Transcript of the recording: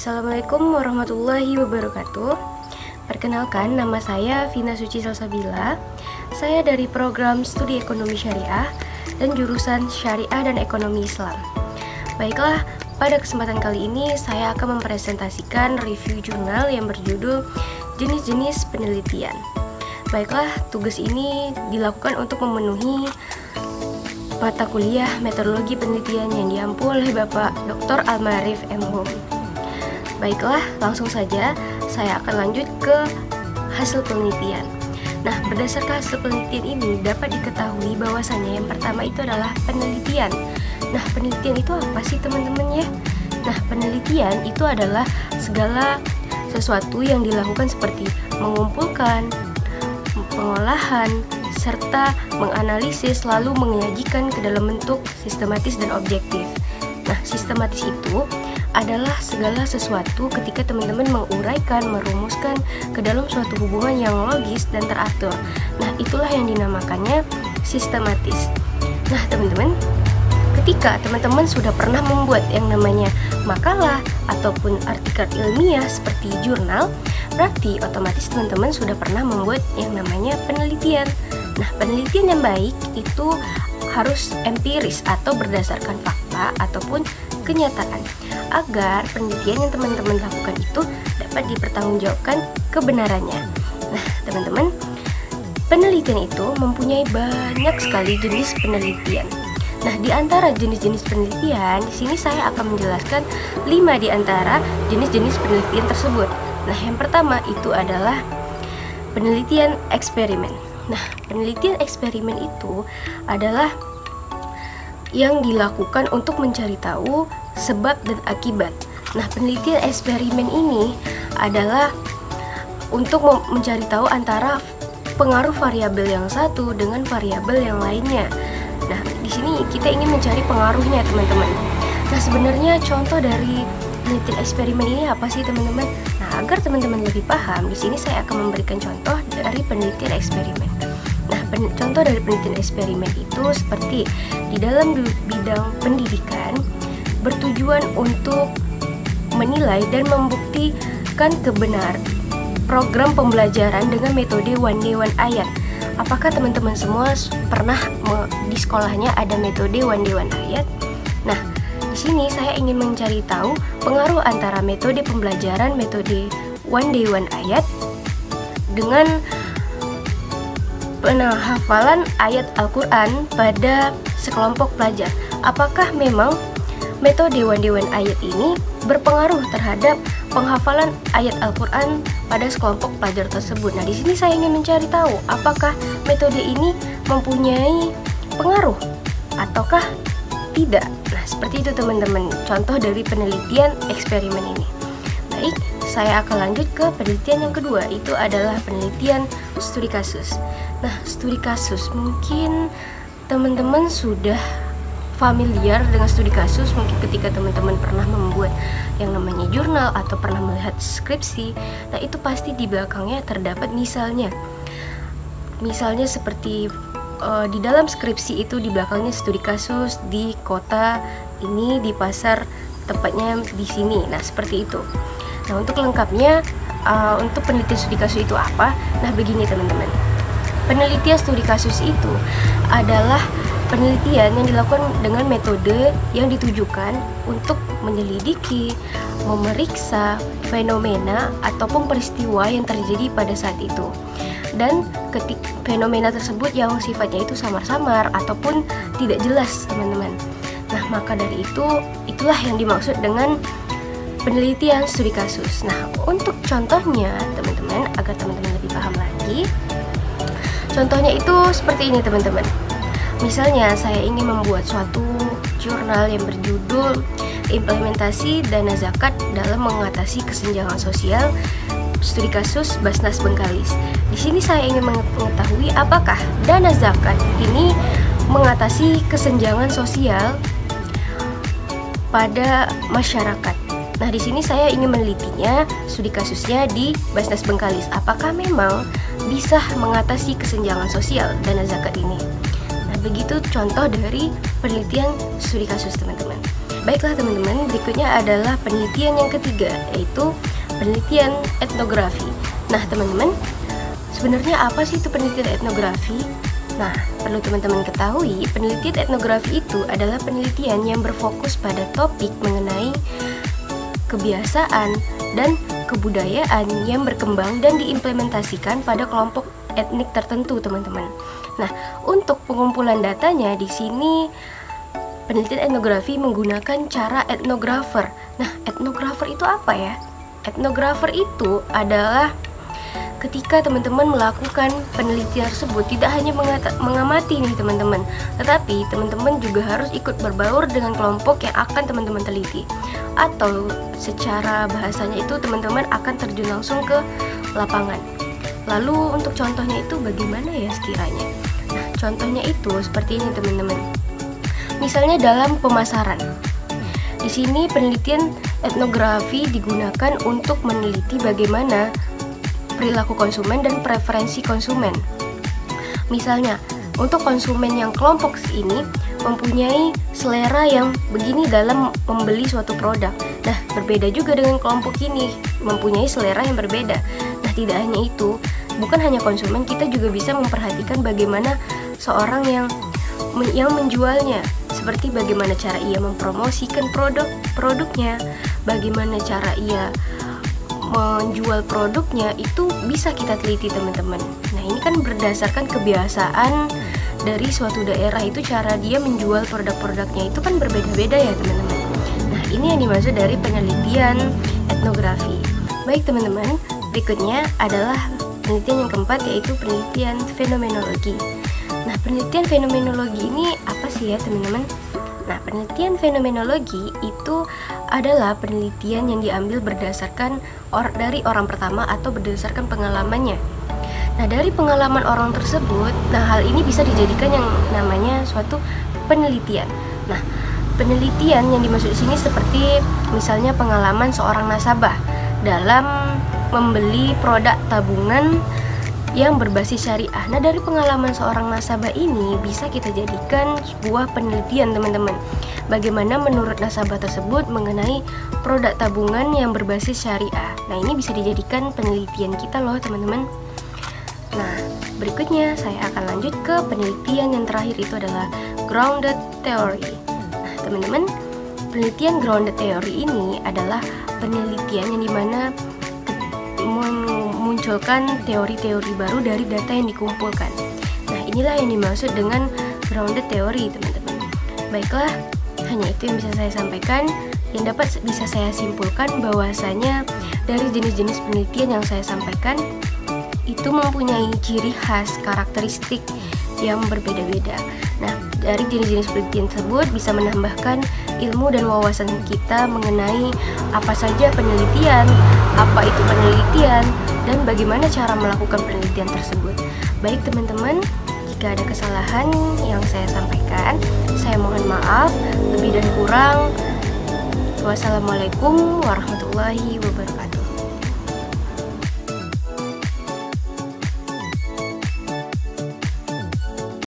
Assalamualaikum warahmatullahi wabarakatuh. Perkenalkan, nama saya Vina Suci Salsabila. Saya dari program Studi Ekonomi Syariah dan jurusan Syariah dan Ekonomi Islam. Baiklah, pada kesempatan kali ini saya akan mempresentasikan review jurnal yang berjudul Jenis-jenis penelitian. Baiklah, tugas ini dilakukan untuk memenuhi mata kuliah metodologi penelitian yang diampu oleh Bapak Dr. Almarif M. Hum. Baiklah, langsung saja saya akan lanjut ke hasil penelitian. Nah, berdasarkan hasil penelitian ini dapat diketahui bahwasannya yang pertama itu adalah penelitian. Nah, penelitian itu apa sih teman-teman ya? Nah, penelitian itu adalah segala sesuatu yang dilakukan seperti mengumpulkan, pengolahan, serta menganalisis lalu menyajikan ke dalam bentuk sistematis dan objektif. Nah, sistematis itu adalah segala sesuatu ketika teman-teman menguraikan, merumuskan ke dalam suatu hubungan yang logis dan teratur. Nah, itulah yang dinamakannya sistematis. Nah, teman-teman, ketika teman-teman sudah pernah membuat yang namanya makalah ataupun artikel ilmiah seperti jurnal, berarti otomatis teman-teman sudah pernah membuat yang namanya penelitian. Nah, penelitian yang baik itu harus empiris atau berdasarkan fakta ataupun kenyataan, agar penelitian yang teman-teman lakukan itu dapat dipertanggungjawabkan kebenarannya. Nah, teman-teman, penelitian itu mempunyai banyak sekali jenis penelitian. Nah, di antara jenis-jenis penelitian, di sini saya akan menjelaskan 5 di antara jenis-jenis penelitian tersebut. Nah, yang pertama itu adalah penelitian eksperimen. Nah, penelitian eksperimen itu adalah yang dilakukan untuk mencari tahu sebab dan akibat. Nah, penelitian eksperimen ini adalah untuk mencari tahu antara pengaruh variabel yang satu dengan variabel yang lainnya. Nah, di sini kita ingin mencari pengaruhnya, teman-teman. Nah, sebenarnya contoh dari penelitian eksperimen ini apa sih, teman-teman? Nah, agar teman-teman lebih paham, di sini saya akan memberikan contoh dari penelitian eksperimen. Nah, contoh dari penelitian eksperimen itu seperti di dalam bidang pendidikan bertujuan untuk menilai dan membuktikan kebenaran program pembelajaran dengan metode one day one ayat. Apakah teman-teman semua pernah di sekolahnya ada metode one day one ayat? Nah, di sini saya ingin mencari tahu pengaruh antara metode pembelajaran metode one day one ayat dengan penghafalan ayat Al-Quran pada sekelompok pelajar. Apakah memang metode one day one ayat ini berpengaruh terhadap penghafalan ayat Al-Quran pada sekelompok pelajar tersebut? Nah, di sini saya ingin mencari tahu apakah metode ini mempunyai pengaruh ataukah tidak. Nah, seperti itu teman-teman, contoh dari penelitian eksperimen ini. Baik, saya akan lanjut ke penelitian yang kedua, itu adalah penelitian studi kasus. Nah, studi kasus, mungkin teman-teman sudah familiar dengan studi kasus mungkin ketika teman-teman pernah membuat yang namanya jurnal atau pernah melihat skripsi. Nah, itu pasti di belakangnya terdapat misalnya seperti di dalam skripsi itu di belakangnya studi kasus di kota ini, di pasar tepatnya di sini. Nah, seperti itu. Nah, untuk lengkapnya untuk penelitian studi kasus itu apa? Nah, begini teman-teman. Penelitian studi kasus itu adalah penelitian yang dilakukan dengan metode yang ditujukan untuk menyelidiki, memeriksa fenomena ataupun peristiwa yang terjadi pada saat itu. Dan ketika fenomena tersebut yang sifatnya itu samar-samar ataupun tidak jelas, teman-teman. Nah, maka dari itu, itulah yang dimaksud dengan penelitian studi kasus. Nah, untuk contohnya, teman-teman, agar teman-teman lebih paham lagi, contohnya itu seperti ini, teman-teman. Misalnya, saya ingin membuat suatu jurnal yang berjudul Implementasi Dana Zakat dalam Mengatasi Kesenjangan Sosial, Studi Kasus Basnas Bengkalis. Di sini saya ingin mengetahui apakah dana zakat ini mengatasi kesenjangan sosial pada masyarakat. Nah, di sini saya ingin menelitinya, studi kasusnya di Basnas Bengkalis. Apakah memang bisa mengatasi kesenjangan sosial dana zakat ini? Nah, begitu contoh dari penelitian studi kasus, teman-teman. Baiklah teman-teman, berikutnya adalah penelitian yang ketiga, yaitu penelitian etnografi. Nah teman-teman, sebenarnya apa sih itu penelitian etnografi? Nah, perlu teman-teman ketahui, penelitian etnografi itu adalah penelitian yang berfokus pada topik mengenai kebiasaan dan kebudayaan yang berkembang dan diimplementasikan pada kelompok etnik tertentu, teman-teman. Nah, untuk pengumpulan datanya di sini penelitian etnografi menggunakan cara etnografer. Nah, etnografer itu apa ya? Etnografer itu adalah ketika teman-teman melakukan penelitian tersebut tidak hanya mengamati nih teman-teman, tetapi teman-teman juga harus ikut berbaur dengan kelompok yang akan teman-teman teliti. Atau secara bahasanya itu teman-teman akan terjun langsung ke lapangan. Lalu untuk contohnya itu bagaimana ya sekiranya? Nah, contohnya itu seperti ini teman-teman. Misalnya dalam pemasaran. Di sini penelitian etnografi digunakan untuk meneliti bagaimana perilaku konsumen dan preferensi konsumen. Misalnya, untuk konsumen yang kelompok ini mempunyai selera yang begini dalam membeli suatu produk. Nah, berbeda juga dengan kelompok ini, mempunyai selera yang berbeda. Nah, tidak hanya itu, bukan hanya konsumen, kita juga bisa memperhatikan bagaimana seorang yang menjualnya, seperti bagaimana cara ia mempromosikan produknya, bagaimana cara ia menjual produknya, itu bisa kita teliti teman-teman. Nah, ini kan berdasarkan kebiasaan dari suatu daerah, itu cara dia menjual produk-produknya itu kan berbeda-beda ya teman-teman. Nah, ini yang dimaksud dari penelitian etnografi. Baik teman-teman, berikutnya adalah penelitian yang keempat, yaitu penelitian fenomenologi. Nah, penelitian fenomenologi ini apa sih ya teman-teman? Nah, penelitian fenomenologi itu adalah penelitian yang diambil berdasarkan dari orang pertama atau berdasarkan pengalamannya. Nah, dari pengalaman orang tersebut, nah hal ini bisa dijadikan yang namanya suatu penelitian. Nah, penelitian yang dimaksud di sini seperti misalnya pengalaman seorang nasabah dalam membeli produk tabungan yang berbasis syariah. Nah, dari pengalaman seorang nasabah ini bisa kita jadikan sebuah penelitian teman-teman. Bagaimana menurut nasabah tersebut mengenai produk tabungan yang berbasis syariah. Nah, ini bisa dijadikan penelitian kita loh teman-teman. Nah, berikutnya saya akan lanjut ke penelitian yang terakhir, itu adalah grounded theory. Nah, teman-teman, penelitian grounded theory ini adalah penelitian yang dimana memunculkan teori-teori baru dari data yang dikumpulkan. Nah, inilah yang dimaksud dengan grounded theory, teman-teman. Baiklah, hanya itu yang bisa saya sampaikan. Yang dapat bisa saya simpulkan bahwasanya dari jenis-jenis penelitian yang saya sampaikan itu mempunyai ciri khas karakteristik yang berbeda-beda. Nah, dari jenis-jenis penelitian tersebut bisa menambahkan ilmu dan wawasan kita mengenai apa saja penelitian, apa itu penelitian, dan bagaimana cara melakukan penelitian tersebut. Baik teman-teman, jika ada kesalahan yang saya sampaikan, saya mohon maaf. Lebih dan kurang, wassalamualaikum warahmatullahi wabarakatuh.